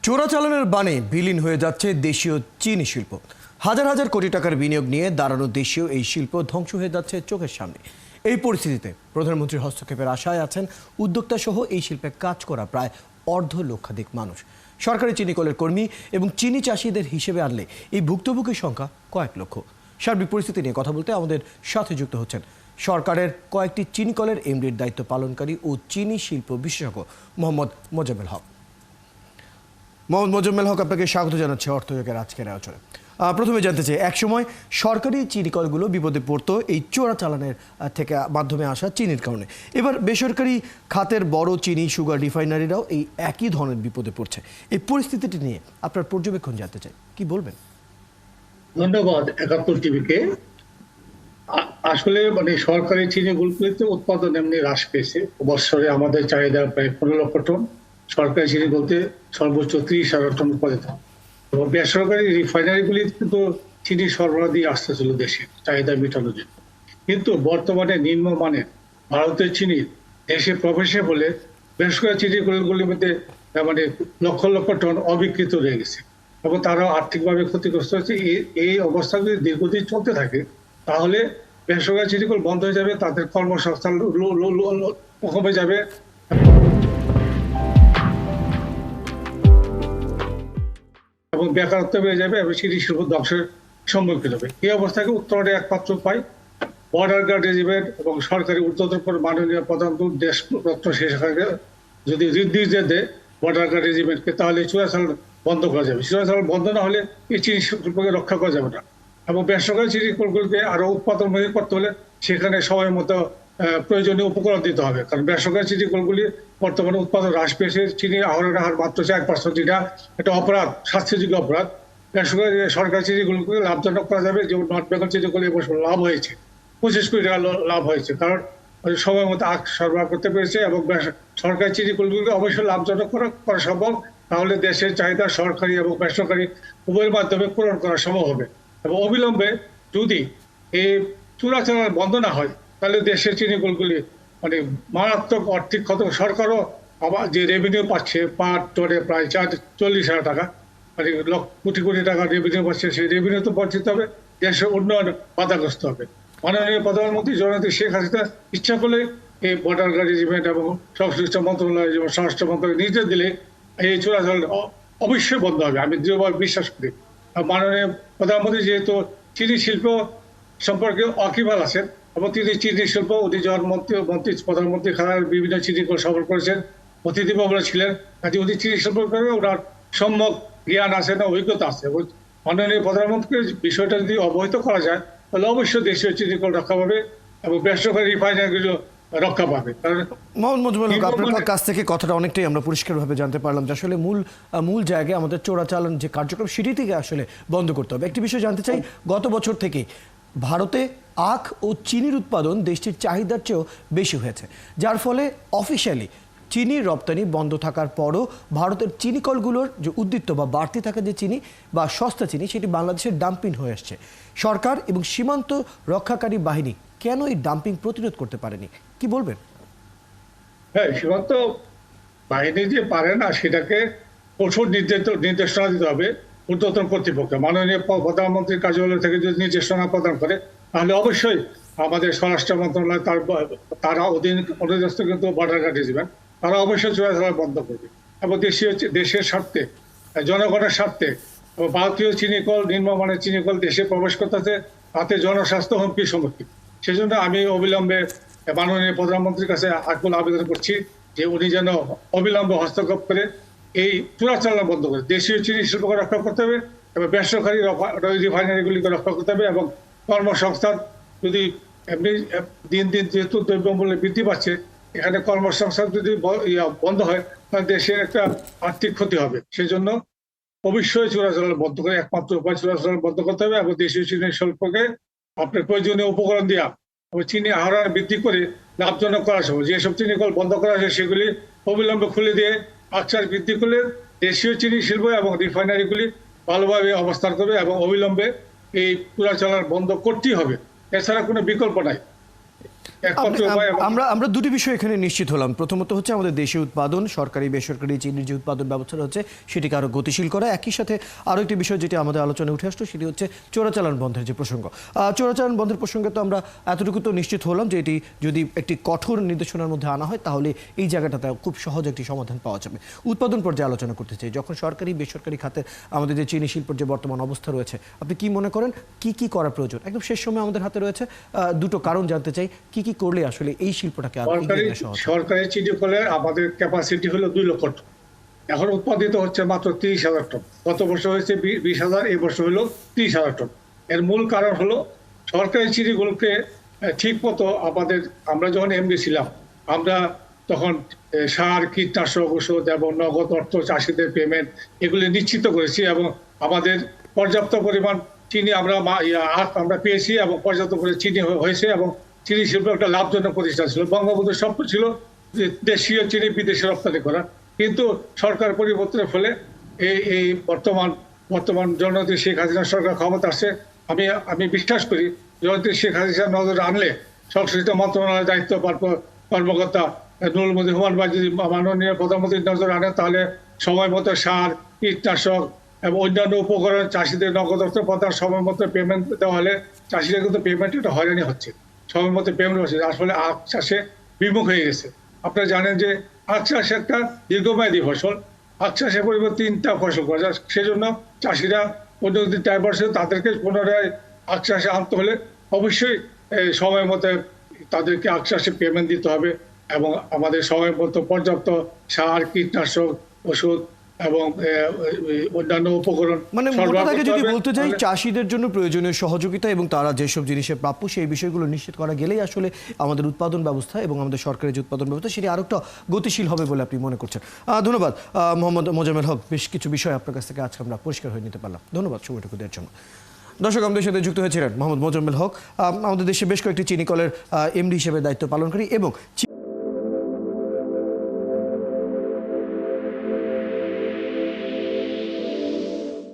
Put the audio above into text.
চোরাচালানের বানে বিলীন হয়ে যাচ্ছে দেশীয় চিনি শিল্প। হাজার হাজার কোটি টাকার বিনিয়োগ নিয়ে দাঁড়ানো দেশীয় এই শিল্প ধ্বংস হয়ে যাচ্ছে চোখের সামনে। এই পরিস্থিতিতে প্রধানমন্ত্রীর হস্তক্ষেপের আশায় আছেন উদ্যোক্তা সহ এই শিল্পে কাজ করা প্রায় অর্ধ লক্ষাধিক মানুষ। সরকারি চিনিকলের কর্মী এবং চিনি চাষিদের হিসেবে আনলে এই ভুক্তভোগীর সংখ্যা কয়েক লক্ষ। সার্বিক পরিস্থিতি নিয়ে কথা বলতে আমাদের সাথে যুক্ত হচ্ছেন সরকারের কয়েকটি চিনিকলের এমডির দায়িত্ব পালনকারী ও চিনি শিল্প বিশেষজ্ঞ মোহাম্মদ মোজাম্মেল হক। মোহাম্মদ মোজাম্মেল হক, আপনাকে স্বাগত জানাচ্ছি অর্থযোগের আজকের আলোচনায়। প্রথমে জানতে চাই, একসময় সরকারি চিনিকলগুলো বিপদে পড়তো এই চোরাচালানের থেকে মাধ্যমে আসা চিনির কারণে। এবার বেসরকারি খাতের বড় চিনি সুগার রিফাইনারিরাও এই একই ধরনের বিপদে পড়ছে। এই পরিস্থিতিটি নিয়ে আপনার পর্যবেক্ষণ জানতে চাই, কি বলবেন? ধন্যবাদ ৭১ টিভিকে। আসলে সরকারি চিনিগুলোতে উৎপাদন এমনি হ্রাস পেয়েছে। বৎসরে আমাদের চাহিদা প্রায় ১৫ লক্ষ টন, সরকারি চিনি বলতে সর্বোচ্চ ৩০,০০০ টন উৎপাদিত। এবং বেসরকারি রিফাইনারিগুলি কিন্তু চিনি সরবরাহ দিয়ে আসতেছিল দেশে চাহিদা মেটানোর জন্য। কিন্তু বর্তমানে নিম্নমানের ভারতের চিনি দেশে প্রবেশে বলে বেসরকারি চিনিগুলির মধ্যে লক্ষ লক্ষ টন অবিকৃত রয়ে গেছে এবং তারাও আর্থিকভাবে ক্ষতিগ্রস্ত হচ্ছে। এই অবস্থা যদি দীর্ঘদিন চলতে থাকে তাহলে বেসরকারি চিনিকল বন্ধ হয়ে যাবে, তাদের কর্মসংস্থান কমে যাবে এবং বেকারত্ব বেড়ে যাবে এবং চিনি শিল্প ধ্বংসের সম্মুখীন হবে। এই অবস্থাকে উত্তরণে একমাত্র উপায় বর্ডার গার্ড রেজিমেন্ট এবং সরকারি ঊর্ধ্বতন মাননীয় প্রধানমন্ত্রী দেশরত্ন শেষকে যদি নির্দেশ দেয় বর্ডার গার্ড রেজিমেন্টকে, তাহলে চোরাচালান বন্ধ করা যাবে। চোরাচালান বন্ধ না হলে এই চিনি শিল্পকে রক্ষা করা যাবে না। এবং বেসরকারি চিনি কলগুলিকে আরো উৎপাদনমুখী করতে হলে সেখানে সময় মতো প্রয়োজনীয় উপকরণ দিতে হবে, কারণ বেসরকারি চিনি কলগুলি বর্তমানে উৎপাদন হ্রাস পেয়েছে। চিনি আহরণের হার মাত্র 4%, যেটা একটা অপরাধ, শাস্তিযোগ্য অপরাধ। বেসরকারি সরকারি চিনিগুলোকে লাভজনক করা যাবে, যেমন নর্থ বেঙ্গল চিনিগুলি এবছর লাভ হয়েছে, 25 কোটি টাকা লাভ হয়েছে, কারণ সময় মতো আখ সরবরাহ করতে পেরেছে। এবং সরকারি চিনিগুলোকে অবশ্যই লাভজনক করা সম্ভব, তাহলে দেশের চাহিদা সরকারি এবং বেসরকারি উভয়ের মাধ্যমে পূরণ করা সম্ভব হবে। এবং অবিলম্বে যদি এই চোরাচালান বন্ধ না হয় তাহলে দেশের চিনিকলগুলি মারাত্মক আর্থিক ক্ষত। সরকারও আবার যে রেভিনিউ পাচ্ছে পার টনে প্রায় 40,000 টাকা, কোটি কোটি টাকা রেভিনিউ পাচ্ছে, সেই রেভিনিউ তো বঞ্চিত হবে, দেশের উন্নয়ন বাধাগ্রস্ত হবে। মাননীয় প্রধানমন্ত্রী জননেত্রী শেখ হাসিনা ইচ্ছা করলে এই বর্ডার গার্ড রেজিমেন্ট এবং সংশ্লিষ্ট মন্ত্রণালয় যেমন স্বরাষ্ট্র মন্ত্রণালয় নির্দেশ দিলে এই চোরাচালান অবশ্যই বন্ধ হবে, আমি দৃঢ়ভাবে বিশ্বাস করি। মাননীয় প্রধানমন্ত্রী যেহেতু চিনি শিল্প সম্পর্কে ওয়াকিবহাল আছেন এবং তিনি চিনি শিল্প যখন প্রধানমন্ত্রী খানার বিভিন্ন চিনিকল সফর করেছেন, অতিথি ভবনে ছিলেন, কাজে উনি চিনি শিল্প করে ওনার সম্যক জ্ঞান আছে না, অভিজ্ঞতা আছে। এবং মাননীয় প্রধানমন্ত্রীকে বিষয়টা যদি অবহিত করা যায় তাহলে অবশ্যই দেশীয় চিনিকল রক্ষা পাবে এবং বেসরকারি রিফাইনারিগুলো রক্ষা পাবে। মোহাম্মদ মোজাম্মেল হক, আপনার কাছ থেকে কথাটা অনেকটাই আমরা পরিষ্কারভাবে জানতে পারলাম যে আসলে মূল জায়গায় আমাদের চোরাচালান যে কার্যক্রম সেটি থেকে আসলে বন্ধ করতে হবে। একটি বিষয় জানতে চাই, গত বছর থেকে ভারতে আখ ও চিনির উৎপাদন দেশটির চাহিদার চেয়েও বেশি হয়েছে, যার ফলে অফিসিয়ালি চিনির রপ্তানি বন্ধ থাকার পরও ভারতের চিনিকলগুলোর যে উদ্বৃত্ত বা বাড়তি থাকা যে চিনি বা সস্তা চিনি সেটি বাংলাদেশের ডাম্পিং হয়ে আসছে। সরকার এবং সীমান্ত রক্ষাকারী বাহিনী কেন এই ডাম্পিং প্রতিরোধ করতে পারেনি, কি বলবেন? হ্যাঁ, সীমান্ত বাহিনী যে পারে না সেটাকে কঠোর নির্দেশনা দিতে হবে ঊর্ধ্বতন কর্তৃপক্ষ। মাননীয় প্রধানমন্ত্রীর কার্যালয় থেকে যদি নির্দেশনা প্রদান করে তাহলে অবশ্যই আমাদের স্বরাষ্ট্র মন্ত্রণালয় তারা অধীনস্থ কিন্তু বর্ডার গার্ড রেজিমেন্ট, তারা অবশ্যই চোরাচালান বন্ধ করবে এবং দেশের স্বার্থে, জনগণের স্বার্থে। ভারতীয় চিনিকল, নিম্নমানের চিনিকল দেশে প্রবেশ করতেছে, তাতে জনস্বাস্থ্য হুমকির সম্মুখীন। সেজন্য আমি অবিলম্বে মাননীয় প্রধানমন্ত্রীর কাছে আকুল আবেদন করছি যে উনি যেন অবিলম্বে হস্তক্ষেপ করে এই চোরাচালান বন্ধ করে দেশীয় চিনি শিল্পকে রক্ষা করতে হবে এবং বেসরকারি রিফাইনারিগুলিকে রক্ষা করতে হবে। এবং কর্মসংস্থান যদি এমনি দিন দিন যেহেতু দ্রব্যমূল্য বৃদ্ধি পাচ্ছে, এখানে কর্মসংস্থান যদি বন্ধ হয় তাহলে দেশের একটা আর্থিক ক্ষতি হবে। সেজন্য অবশ্যই চোরাচালান বন্ধ করে, একমাত্র উপায় চোরাচালান বন্ধ করতে হবে এবং দেশীয় চিনি শিল্পকে আপনার প্রয়োজনীয় উপকরণ দেওয়া এবং চিনি আহরণ বৃদ্ধি করে লাভজনক করা সম্ভব। যেসব চিনিকল বন্ধ করা হয়েছে সেগুলি অবিলম্বে খুলে দিয়ে আকচার বৃদ্ধি করলে দেশীয় চিনি শিল্প এবং রিফাইনারিগুলি ভালোভাবে অবস্থান করবে এবং অবিলম্বে এই চোরাচালান বন্ধ করতেই হবে, এছাড়া কোনো বিকল্প নাই। একমাত্র উপায়। আমরা দুটি বিষয় এখানে নিশ্চিত হলাম। প্রথমত হচ্ছে আমাদের দেশীয় উৎপাদন, সরকারি বেসরকারি চিনির যে উৎপাদন ব্যবস্থা রয়েছে সেটিকে আরো গতিশীল করা। একই সাথে আরো একটি বিষয় যেটি আমাদের আলোচনায় উঠে আসলো সেটি হচ্ছে চোরাচালান বন্ধের যে প্রসঙ্গ। চোরাচালান বন্ধের প্রসঙ্গে তো আমরা এতটুকু তো নিশ্চিত হলাম যে এটি যদি একটি কঠোর নির্দেশনার মধ্যে আনা হয় তাহলে এই জায়গাটাতে খুব সহজ একটি সমাধান পাওয়া যাবে। উৎপাদন পর্যায়ে আলোচনা করতে চাই, যখন সরকারি বেসরকারি খাতে আমাদের যে চিনি শিল্পের যে বর্তমান অবস্থা রয়েছে, আপনি কি মনে করেন কি করা প্রয়োজন? একদম শেষ সময় আমাদের হাতে রয়েছে, দুটো কারণ জানতে চাই, কি করলে আসলে এই শিল্পটাকে সরকারি চিনি কলে আমাদের ক্যাপাসিটি হলো 2 লক্ষ টন, এখন উৎপাদিত হচ্ছে মাত্র 30,000 টন। গত বছর হয়েছে 20,000, এই বছর হলো 30,000 টন। এর মূল কারণ হলো সরকারি চিনিগুলোকে ঠিক মতো আমরা যখন এমডি ছিলাম, আমরা তখন সার, কীটনাশক, ওষুধ এবং নগদ অর্থ, চাষিদের পেমেন্ট এগুলি নিশ্চিত করেছি এবং আমাদের পর্যাপ্ত পরিমাণ চিনি আমরা পেয়েছি এবং পর্যাপ্ত পরিমাণ চিনি হয়েছে এবং চিনি শিল্প একটা লাভজনক প্রতিষ্ঠান ছিল। বঙ্গবন্ধুর স্বপ্ন ছিল যে দেশীয় চিনি বিদেশে রপ্তানি করা, কিন্তু সরকার পরিবর্তনের ফলে এই বর্তমান জননেত্রী শেখ হাসিনা সরকার ক্ষমতা আসছে। আমি বিশ্বাস করি জননেত্রী শেখ হাসিনা নজরে আনলে সংশ্লিষ্ট মন্ত্রণালয়ের দায়িত্বপ্রাপ্ত কর্মকর্তা নুরুল মতি হুমায়ুন ভাই যদি মাননীয় প্রধানমন্ত্রীর নজরে আনে, তাহলে সময় মতো সার, কীটনাশক এবং অন্যান্য উপকরণ চাষিদের নগদ অর্থ প্রদান, সময় মতো পেমেন্ট দেওয়া হলে চাষিরা কিন্তু পেমেন্ট একটা হয়রানি হচ্ছে, সময় মতো পেমেন্ট হচ্ছে, আসলে আখ চাষে বিমুখ হয়ে গেছে। আপনারা জানেন যে আখ চাষ একটা দীর্ঘমেয়াদী ফসল, আখ চাষের পরিবর্তে 3টা ফসল করা যায়, সেজন্য চাষিরা অন্য যদি ডাইভার্সে তাদেরকে পুনরায় আখ চাষে আনতে হলে অবশ্যই সময় মতো তাদেরকে আখ চাষে পেমেন্ট দিতে হবে এবং আমাদের সময় মতো পর্যাপ্ত সার, কীটনাশক, ওষুধ এবং অন্যান্য উপকরণ যদি বলতে চাই, চাষিদের জন্য প্রয়োজনীয় সহযোগিতা এবং তারা যেসব জিনিসের প্রাপ্য সেই বিষয়গুলো নিশ্চিত করা গেলেই আসলে আমাদের উৎপাদন ব্যবস্থা এবং আমাদের সরকারের যে উৎপাদন ব্যবস্থা সেটি আরো একটা গতিশীল হবে বলে আপনি মনে করছেন। ধন্যবাদ মোহাম্মদ মোজাম্মেল হক। বেশ কিছু বিষয় আপনার কাছ থেকে আজকে আমরা পরিষ্কার হয়ে নিতে পারলাম। ধন্যবাদ সময়টুকু দেওয়ার জন্য। দর্শক, আমাদের সাথে যুক্ত হয়েছিলেন মোহাম্মদ মোজাম্মেল হক, আমাদের দেশে বেশ কয়েকটি চিনি কলের এমডি হিসেবে দায়িত্ব পালনকারী এবং